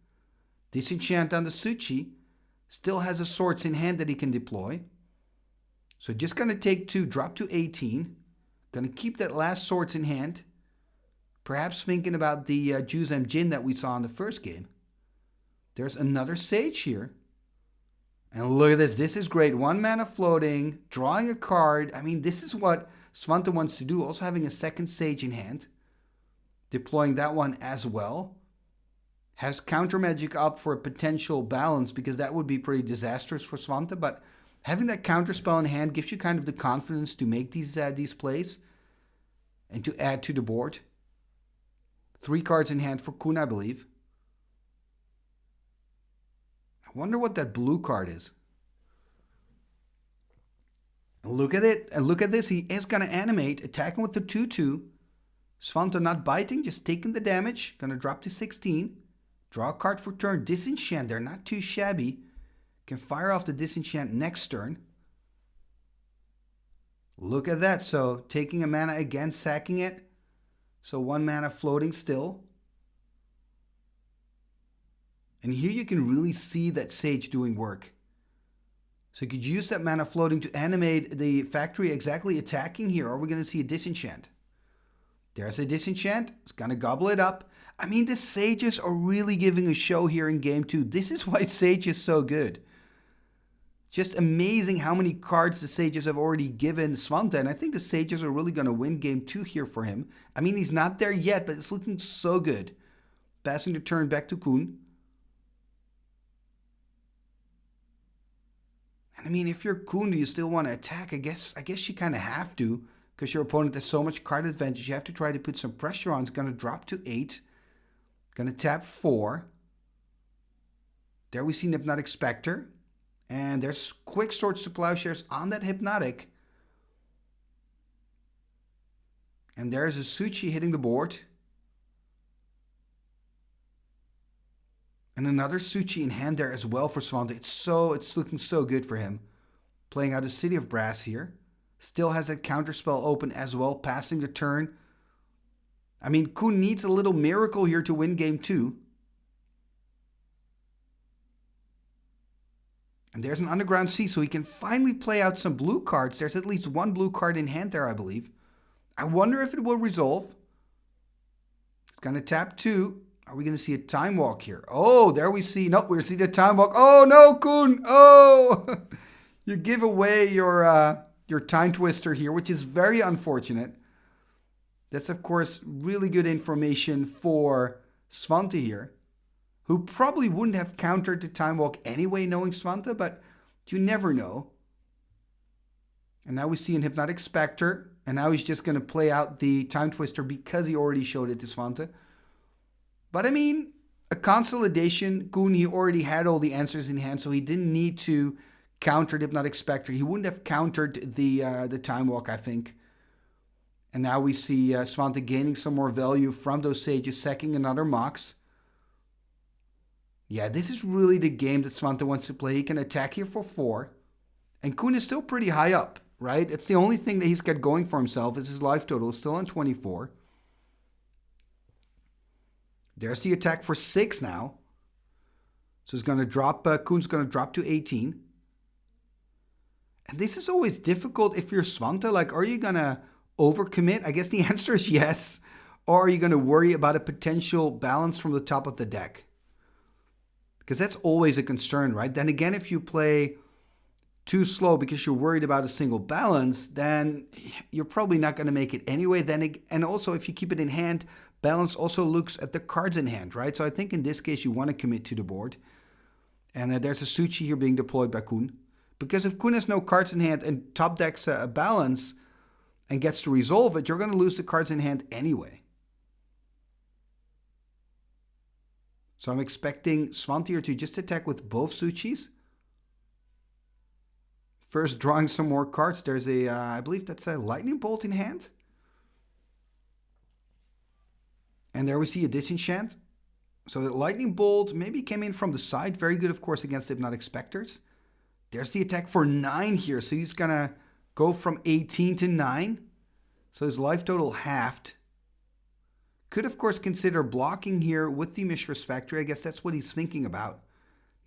Disenchant on the Suchi. Still has a swords in hand that he can deploy. So just going to take 2, drop to 18. Going to keep that last swords in hand. Perhaps thinking about the Juzam Jin that we saw in the first game. There's another Sage here. And look at this. This is great. 1 mana floating. Drawing a card. I mean, this is what Svante wants to do. Also having a second Sage in hand. Deploying that one as well. Has counter magic up for a potential balance because that would be pretty disastrous for Svante. But having that counter spell in hand gives you kind of the confidence to make these plays. And to add to the board. 3 cards in hand for Koen, I believe. I wonder what that blue card is. And look at it. And look at this. He is going to animate. Attacking with the 2-2. Svante not biting. Just taking the damage. Going to drop to 16. Draw a card for turn. Disenchant. They're not too shabby. Can fire off the disenchant next turn. Look at that. So taking a mana again. Sacking it. So 1 mana floating still. And here you can really see that Sage doing work. So you could use that mana floating to animate the factory exactly attacking here. Or are we going to see a disenchant? There's a disenchant. It's going to gobble it up. I mean, the Sages are really giving a show here in game 2. This is why Sage is so good. Just amazing how many cards the Sages have already given Svante. And I think the Sages are really going to win game 2 here for him. I mean, he's not there yet, but it's looking so good. Passing the turn back to Koen. And I mean, if you're Koen, do you still want to attack? I guess you kind of have to. Because your opponent has so much card advantage. You have to try to put some pressure on. It's going to drop to 8. Going to tap 4. There we see an Hypnotic Spectre. And there's quick Swords to Plowshares on that Hypnotic. And there's a Suchi hitting the board. And another Suchi in hand there as well for Svante. It's looking so good for him. Playing out a City of Brass here. Still has a counterspell open as well, passing the turn. I mean, Koen needs a little miracle here to win game 2. And there's an Underground Sea, so he can finally play out some blue cards. There's at least 1 blue card in hand there, I believe. I wonder if it will resolve. It's going to tap 2. Are we going to see a Time Walk here? Oh, there we see. Nope, we see the Time Walk. Oh, no, Koen. Oh, you give away your Time Twister here, which is very unfortunate. That's, of course, really good information for Svante here, who probably wouldn't have countered the Time Walk anyway, knowing Svante, but you never know. And now we see an Hypnotic Spectre, and now he's just going to play out the Time Twister because he already showed it to Svante. But I mean, a consolidation, Koen, he already had all the answers in hand, so he didn't need to counter the Hypnotic Spectre. He wouldn't have countered the Time Walk, I think. And now we see Svante gaining some more value from those Sages, sacking another Mox. Yeah, this is really the game that Svante wants to play. He can attack here for 4. And Koen is still pretty high up, right? It's the only thing that he's got going for himself is his life total is still on 24. There's the attack for 6 now. So it's going to drop, Koen's going to drop to 18. And this is always difficult if you're Svante. Like, are you going to overcommit? I guess the answer is yes. Or are you going to worry about a potential balance from the top of the deck? Because that's always a concern, right? Then again, if you play too slow because you're worried about a single balance, then you're probably not going to make it anyway. And also, if you keep it in hand, balance also looks at the cards in hand, right? So I think in this case, you want to commit to the board. And there's a Suchi here being deployed by Koen. Because if Koen has no cards in hand and top decks a balance and gets to resolve it, you're going to lose the cards in hand anyway. So I'm expecting Svante here to just attack with both Suchis. First, drawing some more cards. There's a, I believe that's a lightning bolt in hand. And there we see a disenchant. So the lightning bolt maybe came in from the side. Very good, of course, against Hypnotic Specters. There's the attack for 9 here. So he's going to go from 18 to 9. So his life total halved. Could, of course, consider blocking here with the Mishra's Factory. I guess that's what he's thinking about.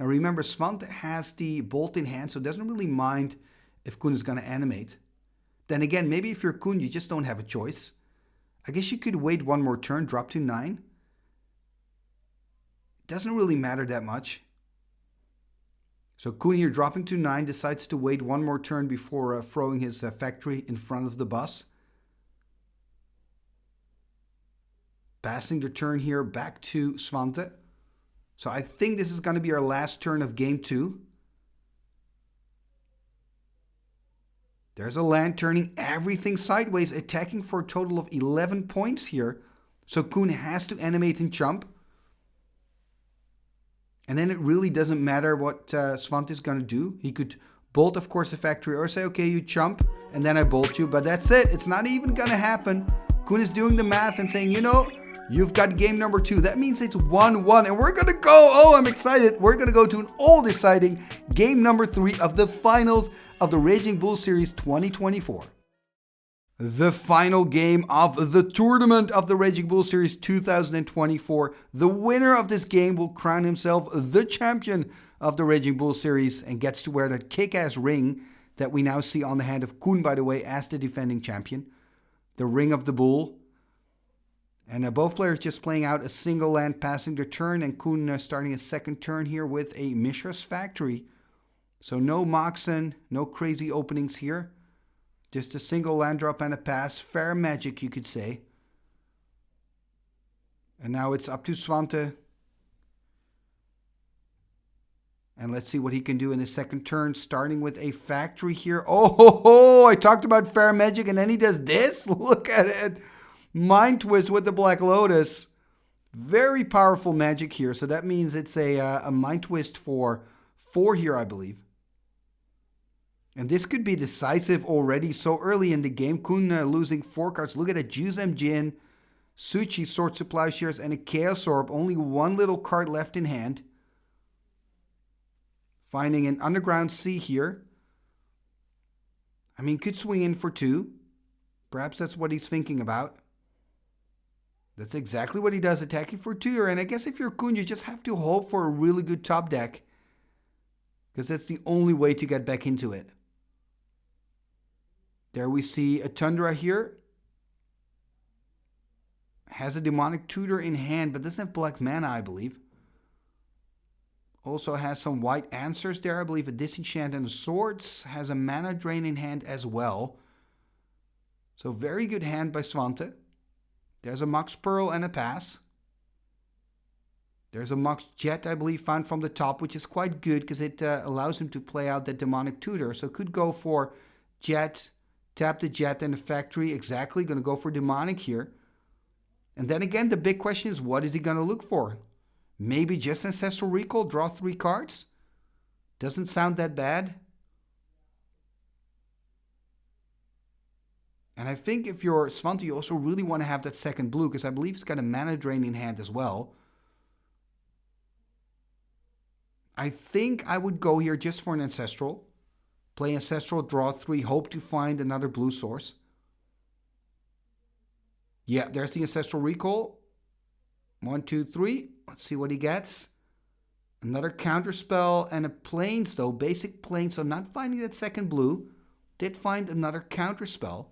Now, remember, Svante has the bolt in hand, so doesn't really mind if Koen is going to animate. Then again, maybe if you're Koen, you just don't have a choice. I guess you could wait one more turn, drop to 9. Doesn't really matter that much. So Koen here dropping to 9, decides to wait one more turn before throwing his factory in front of the bus. Passing the turn here back to Svante. So I think this is going to be our last turn of game 2. There's a land turning everything sideways, attacking for a total of 11 points here. So Koen has to animate and jump. And then it really doesn't matter what Svante is going to do. He could bolt, of course, the factory or say, okay, you jump and then I bolt you. But that's it. It's not even going to happen. Koen is doing the math and saying, you know, you've got game number 2. That means it's 1-1. And we're going to go. Oh, I'm excited. We're going to go to an all-deciding game number 3 of the finals of the Raging Bull Series 2024. The final game of the tournament of the Raging Bull Series 2024. The winner of this game will crown himself the champion of the Raging Bull Series and gets to wear that kick-ass ring that we now see on the hand of Koen, by the way, as the defending champion. The Ring of the Bull. And both players just playing out a single land, passing their turn, and Koen starting a second turn here with a Mishra's Factory. So no Moxen, no crazy openings here. Just a single land drop and a pass. Fair magic, you could say. And now it's up to Svante. And let's see what he can do in his second turn, starting with a factory here. Oh, ho, ho, I talked about fair magic, and then he does this. Look at it. Mind Twist with the Black Lotus. Very powerful magic here. So that means it's a Mind Twist for 4 here, I believe. And this could be decisive already so early in the game. Koen losing 4 cards. Look at it. Juzam Jin, Suchi, Sword to Plowshares, and a Chaos Orb. Only 1 little card left in hand. Finding an Underground Sea here. I mean, could swing in for 2. Perhaps that's what he's thinking about. That's exactly what he does, attacking for 2 here. And I guess if you're Koen, you just have to hope for a really good top deck. Because that's the only way to get back into it. There we see a Tundra here. Has a Demonic Tutor in hand, but doesn't have black mana, I believe. Also has some white answers there. I believe a Disenchant and a Swords. Has a mana drain in hand as well. So very good hand by Svante. There's a Mox Pearl and a pass. There's a Mox Jet, I believe, found from the top, which is quite good because it allows him to play out that Demonic Tutor. So could go for Jet, tap the Jet and the Factory. Exactly, going to go for Demonic here. And then again, the big question is, what is he going to look for? Maybe just Ancestral Recall, draw 3 cards? Doesn't sound that bad. And I think if you're Svante, you also really want to have that second blue, because I believe he's got a mana drain in hand as well. I think I would go here just for an Ancestral. Play Ancestral, draw 3, hope to find another blue source. Yeah, there's the Ancestral Recall. 1, 2, 3. Let's see what he gets. Another Counterspell and a Plains, though. Basic Plains, so not finding that second blue. Did find another Counterspell.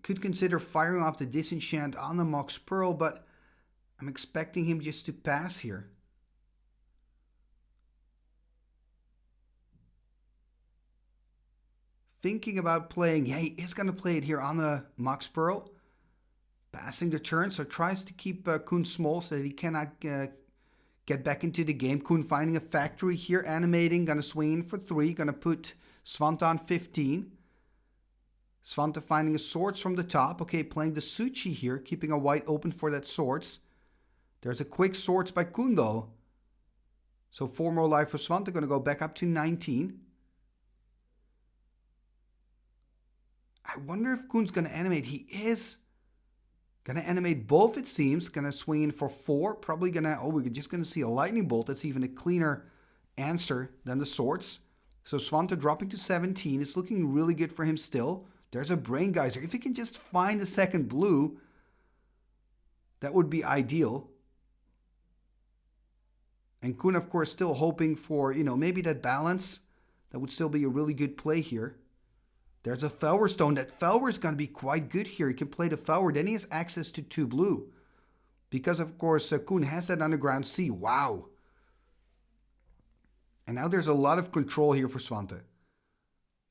Could consider firing off the Disenchant on the Mox Pearl, but I'm expecting him just to pass here. Thinking about playing, yeah, he is going to play it here on the Mox Pearl. Passing the turn, so tries to keep Koen small so that he cannot get back into the game. Koen finding a factory here, animating, going to swing in for 3, going to put Svante on 15. Svante finding a swords from the top. Okay, playing the Suchi here, keeping a white open for that swords. There's a quick swords by Koen though. So 4 more life for Svante, going to go back up to 19. I wonder if Koen's going to animate. He is going to animate both, it seems. Going to swing in for 4. Probably going to, we're just going to see a lightning bolt. That's even a cleaner answer than the swords. So Svante dropping to 17. It's looking really good for him still. There's a brain geyser. If he can just find a second blue, that would be ideal. And Koen, of course, still hoping for, maybe that balance. That would still be a really good play here. There's a Felwer Stone. That Felwer is going to be quite good here. He can play the Felwer. Then he has access to 2 blue. Because, of course, Koen has that Underground Sea. Wow. And now there's a lot of control here for Svante.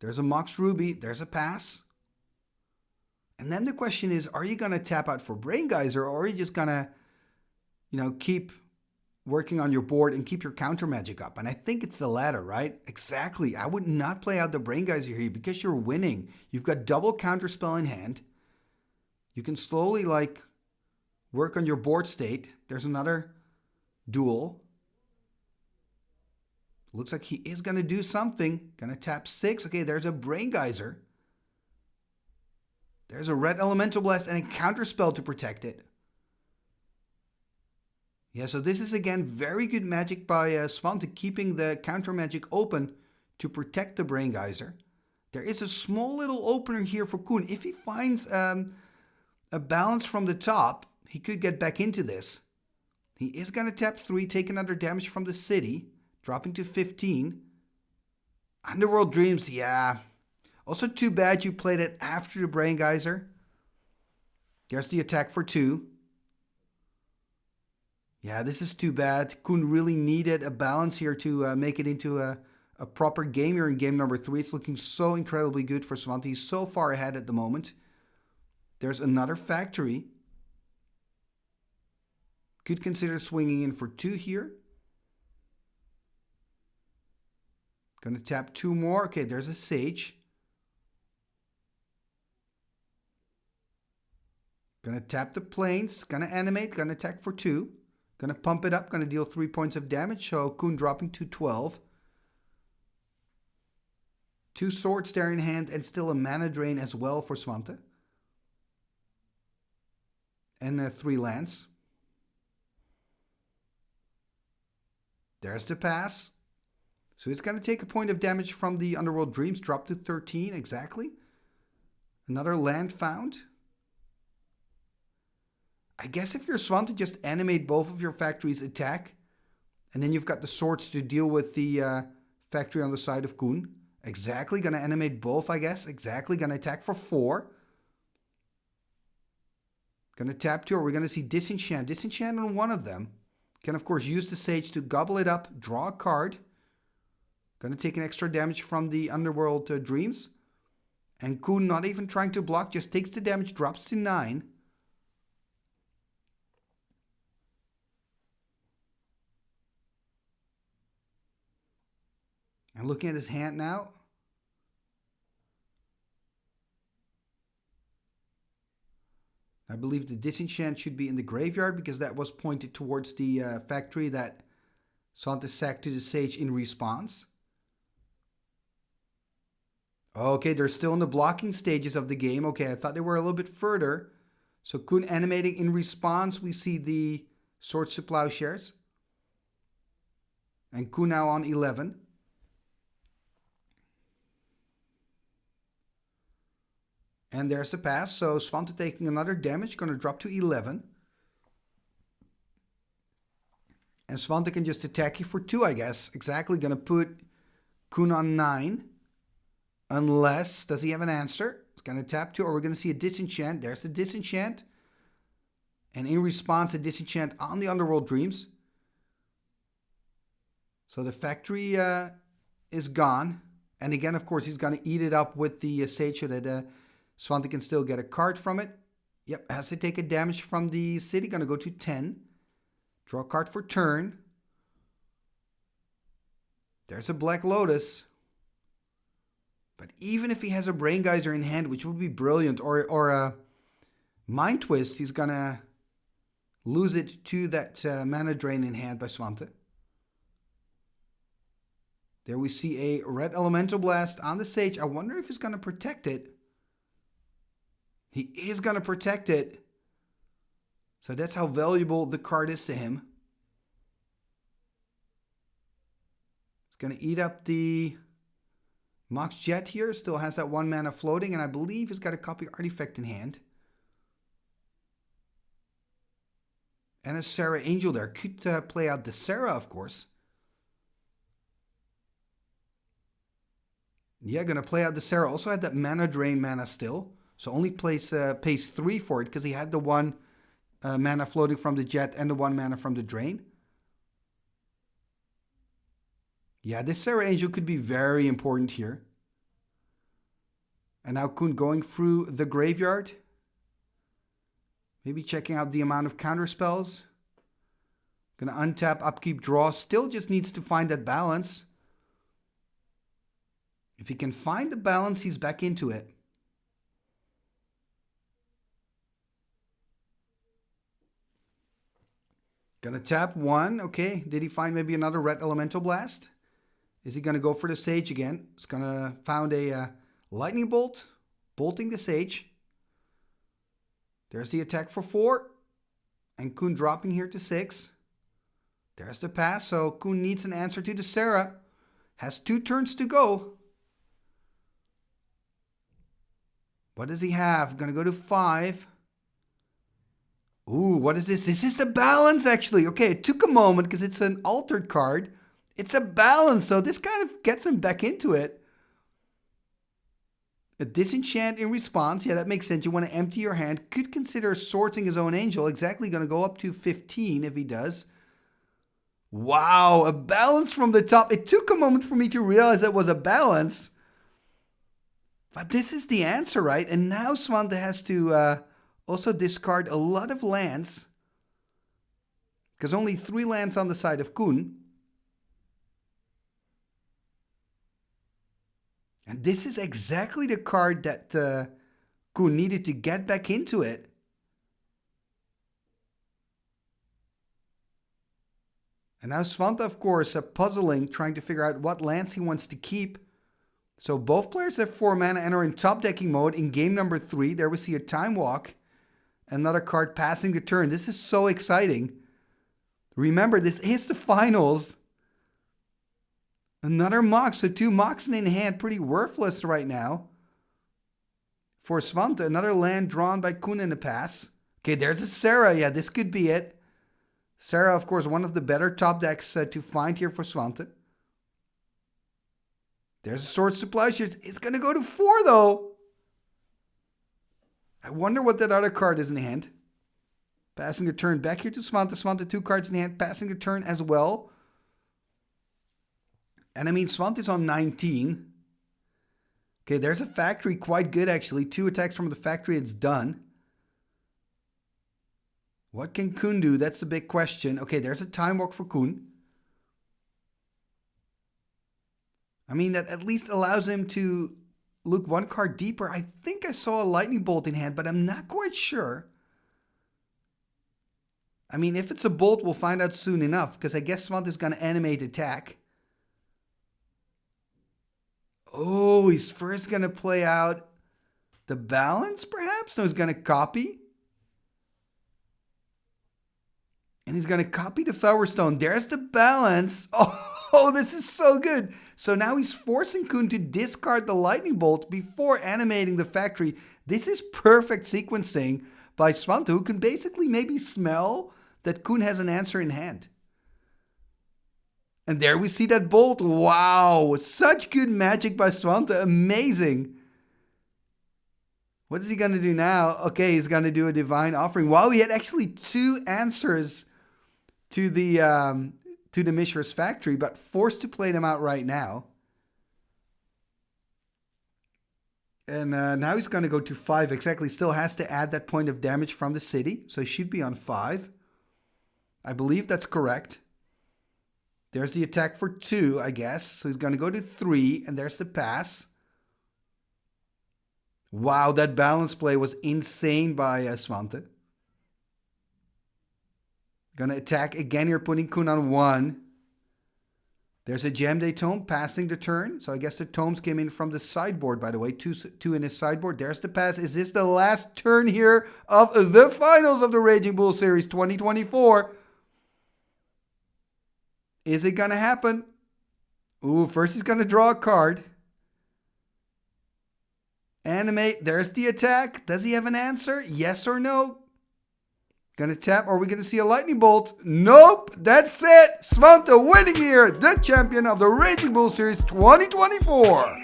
There's a Mox Ruby. There's a pass. And then the question is, are you going to tap out for Brain Geyser, or are you just going to, keep working on your board and keep your counter magic up? And I think it's the latter, right? Exactly. I would not play out the Brain Geyser here because you're winning. You've got double counter spell in hand. You can slowly work on your board state. There's another duel. Looks like he is going to do something. Going to tap 6. Okay, there's a Brain Geyser. There's a red Elemental Blast and a counter spell to protect it. Yeah, so this is again very good magic by Svante, keeping the counter magic open to protect the Brain Geyser. There is a small little opener here for Koen. If he finds a balance from the top, he could get back into this. He is going to tap 3, take another damage from the city, dropping to 15. Underworld Dreams, yeah. Also too bad you played it after the Brain Geyser. There's the attack for 2. Yeah, this is too bad. Koen really needed a balance here to make it into a proper game here in game number 3. It's looking so incredibly good for Svante. He's so far ahead at the moment. There's another factory. Could consider swinging in for 2 here. Gonna tap 2 more. Okay, there's a Sage. Gonna tap the planes. Gonna animate. Gonna attack for 2. Gonna pump it up. Gonna deal 3 points of damage. So Koen dropping to 12. 2 swords there in hand and still a mana drain as well for Svante. And 3 lands. There's the pass. So it's going to take a point of damage from the Underworld Dreams. Drop to 13 exactly. Another land found. I guess if you're Svante, just animate both of your factories attack. And then you've got the swords to deal with the factory on the side of Koen. Exactly. Going to animate both, I guess. Exactly. Going to attack for 4. Going to tap 2. Or we're going to see Disenchant. Disenchant on one of them. Can, of course, use the Sage to gobble it up. Draw a card. Going to take an extra damage from the Underworld Dreams. And Koen, not even trying to block, just takes the damage, drops to 9. And looking at his hand now. I believe the Disenchant should be in the graveyard because that was pointed towards the factory that Svante sacked to the Sage in response. Okay, they're still in the blocking stages of the game. Okay, I thought they were a little bit further. So Koen animating in response. We see the Swords to Plowshares. And Koen now on 11. And there's the pass. So Svante taking another damage. Going to drop to 11. And Svante can just attack you for 2, I guess. Exactly. Going to put Koen on 9. Unless, does he have an answer? It's going to tap 2. Or we're going to see a Disenchant. There's the Disenchant. And in response, a Disenchant on the Underworld Dreams. So the factory is gone. And again, of course, he's going to eat it up with the Sage so that Svante can still get a card from it. Yep, has to take a damage from the city. Going to go to 10. Draw a card for turn. There's a Black Lotus. But even if he has a Brain Geyser in hand, which would be brilliant, or a Mind Twist, he's going to lose it to that mana drain in hand by Svante. There we see a red Elemental Blast on the Sage. I wonder if he's going to protect it. He is going to protect it. So that's how valuable the card is to him. He's going to eat up the Mox Jet here. Still has that 1 mana floating. And I believe he's got a copy artifact in hand. And a Sarah Angel there. Could play out the Sarah, of course. Yeah, going to play out the Sarah. Also had that mana drain mana still. So only pays 3 for it because he had the 1 mana floating from the Jet and the 1 mana from the drain. Yeah, this Sarah Angel could be very important here. And now Koen going through the graveyard. Maybe checking out the amount of counter spells. Gonna untap, upkeep, draw. Still just needs to find that balance. If he can find the balance, he's back into it. Gonna tap 1. Okay, did he find maybe another red Elemental Blast? Is he gonna go for the Sage again? He's gonna found a Lightning Bolt, bolting the Sage. There's the attack for 4. And Koen dropping here to 6. There's the pass, so Koen needs an answer to the Sarah. Has 2 turns to go. What does he have? Gonna go to 5. Ooh, what is this? This is the balance, actually. Okay, it took a moment because it's an altered card. It's a balance, so this kind of gets him back into it. A disenchant in response. Yeah, that makes sense. You want to empty your hand. Could consider sorting his own angel. Exactly, going to go up to 15 if he does. Wow, a balance from the top. It took a moment for me to realize that was a balance. But this is the answer, right? And now Svante has to also discard a lot of lands. Because only 3 lands on the side of Koen. And this is exactly the card that Koen needed to get back into it. And now Svante, of course, puzzling, trying to figure out what lands he wants to keep. So both players have 4 mana and are in top decking mode in game number 3. There we see a Time Walk. Another card passing the turn. This is so exciting. Remember, this is the finals. Another Mox. So 2 Moxen in hand. Pretty worthless right now. For Svante, another land drawn by Koen in the pass. Okay, there's a Sarah. Yeah, this could be it. Sarah, of course, one of the better top decks to find here for Svante. There's a Sword Supply. It's going to go to 4, though. I wonder what that other card is in hand. Passing the turn back here to Svante. Svante, 2 cards in hand. Passing the turn as well. And I mean, Svante's on 19. Okay, there's a factory. Quite good, actually. 2 attacks from the factory. It's done. What can Koen do? That's the big question. Okay, there's a Time Walk for Koen. I mean, that at least allows him to look 1 card deeper. I think I saw a Lightning Bolt in hand, but I'm not quite sure. I mean, if it's a Bolt, we'll find out soon enough, because I guess Svante's going to animate attack. Oh, he's first going to play out the balance, perhaps? No, he's going to copy. And he's going to copy the Flower Stone. There's the balance. Oh, this is so good. So now he's forcing Koen to discard the Lightning Bolt before animating the factory. This is perfect sequencing by Svante, who can basically maybe smell that Koen has an answer in hand. And there we see that bolt. Wow, such good magic by Svante. Amazing. What is he going to do now? Okay, he's going to do a Divine Offering. Wow, he had actually 2 answers to the Mishra's Factory, but forced to play them out right now. And now he's going to go to 5. Exactly, still has to add that point of damage from the city. So he should be on 5. I believe that's correct. There's the attack for 2, I guess. So he's going to go to 3, and there's the pass. Wow, that balance play was insane by Svante. Gonna attack again here, putting Koen on 1. There's a Gem Day Tome passing the turn. So I guess the Tomes came in from the sideboard, by the way. Two in his sideboard. There's the pass. Is this the last turn here of the finals of the Raging Bull Series 2024? Is it gonna happen? Ooh, first he's gonna draw a card. Animate. There's the attack. Does he have an answer? Yes or no? Gonna tap. Are we gonna see a lightning bolt? Nope. That's it. Svante winning here, the champion of the Raging Bull Series 2024.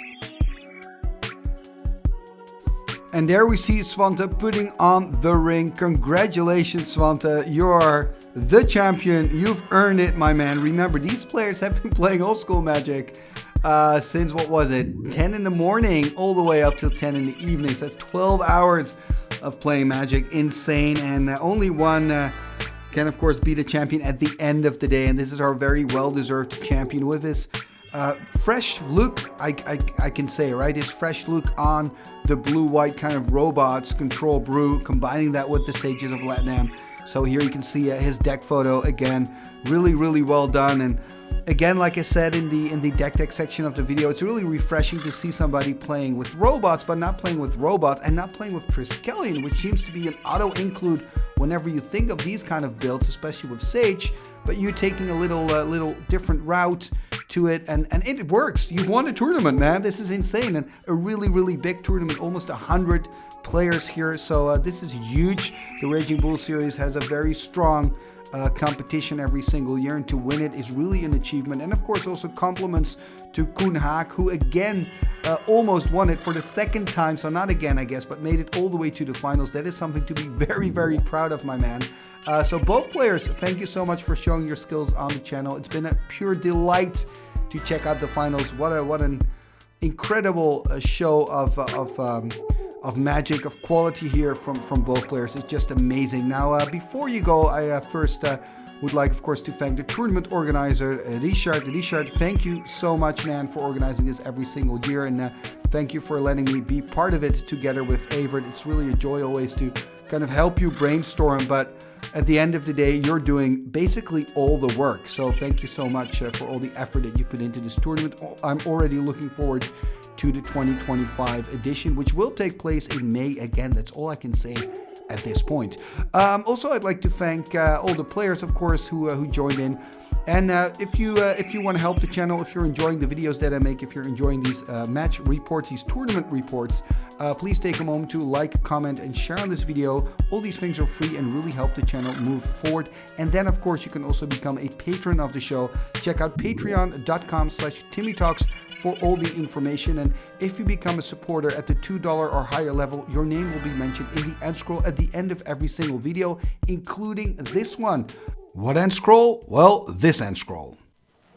And there we see Svante putting on the ring. Congratulations, Svante. You are the champion. You've earned it, my man. Remember, these players have been playing old school Magic since, what was it, 10 in the morning all the way up till 10 in the evening. So that's 12 hours of playing Magic. Insane. And only one can, of course, be the champion at the end of the day. And this is our very well-deserved champion with his fresh look, I can say, right? His fresh look on the blue-white kind of robots, control brew, combining that with the Sages of Lat-Nam. So here you can see his deck photo again. Really, really well done. And again, like I said in the deck section of the video, it's really refreshing to see somebody playing with robots, but not playing with robots and not playing with Triskelion, which seems to be an auto-include whenever you think of these kind of builds, especially with Sage, but you're taking a little different route to it, and it works. You've won a tournament, man. This is insane, and a really, really big tournament, almost 100 players here, so this is huge. The Raging Bull Series has a very strong competition every single year, and to win it is really an achievement. And of course also compliments to Koen, who again almost won it for the second time, so not again I guess, but made it all the way to the finals. That is something to be very, very proud of, my man. So both players, thank you so much for showing your skills on the channel. It's been a pure delight to check out the finals. What an incredible show of Magic, of quality here from both players. It's just amazing. Now, before you go, I first would like, of course, to thank the tournament organizer, Richard. Richard, thank you so much, man, for organizing this every single year, and thank you for letting me be part of it together with Avert. It's really a joy always to kind of help you brainstorm, but at the end of the day, you're doing basically all the work. So thank you so much for all the effort that you put into this tournament. I'm already looking forward to the 2025 edition, which will take place in May. Again, that's all I can say at this point. Also, I'd like to thank all the players, of course, who joined in. And if you want to help the channel, if you're enjoying the videos that I make, if you're enjoying these match reports, these tournament reports, please take a moment to like, comment, and share on this video. All these things are free and really help the channel move forward. And then, of course, you can also become a patron of the show. Check out patreon.com/TimmyTalks for all the information. And if you become a supporter at the $2 or higher level, your name will be mentioned in the end scroll at the end of every single video, including this one. What end scroll? Well, this end scroll.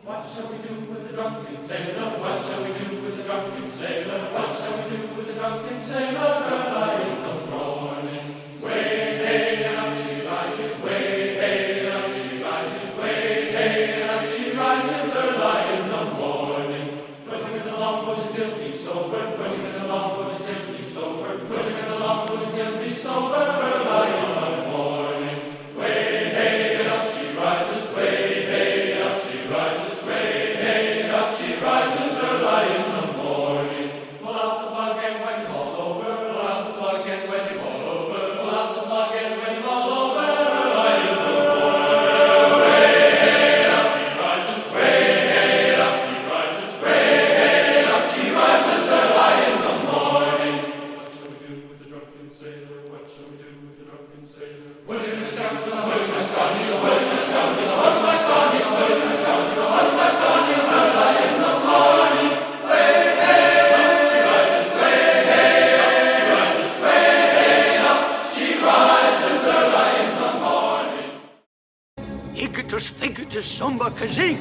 What shall we do with the drunken sailor? What shall we do with the drunken sailor? What shall we do with the drunken sailor? Early in the morning, way hey and up she rises, way hey and up she rises, way hey and up she rises. Early in the morning, put him in the longboat until he's sober. Put him in the longboat until he's sober. Put him in the longboat until he's sober. Early in the morning, way hey and up she rises, way hey and up she rises, way hey and up she rises. Early in the morning, pull out the plug and wet him all over. Pull out the plug and wet him all over. Pull out the plug and wet him all over. Early in the morning, way hey and up she rises, way hey and up she rises, way hey and up she rises. Early in the morning. What shall we do with the drunken sailor? What shall we do with the drunken sailor? Put him in the scouts to the husband, son, he'll put him in the scouts to the husband, son, he'll put him in the scouts to the husband, son, he'll early in the morning. Way hey up she rises, way hey up she rises, way hey up she rises. Early in the morning. Igitus, figitus, sumba, kazee.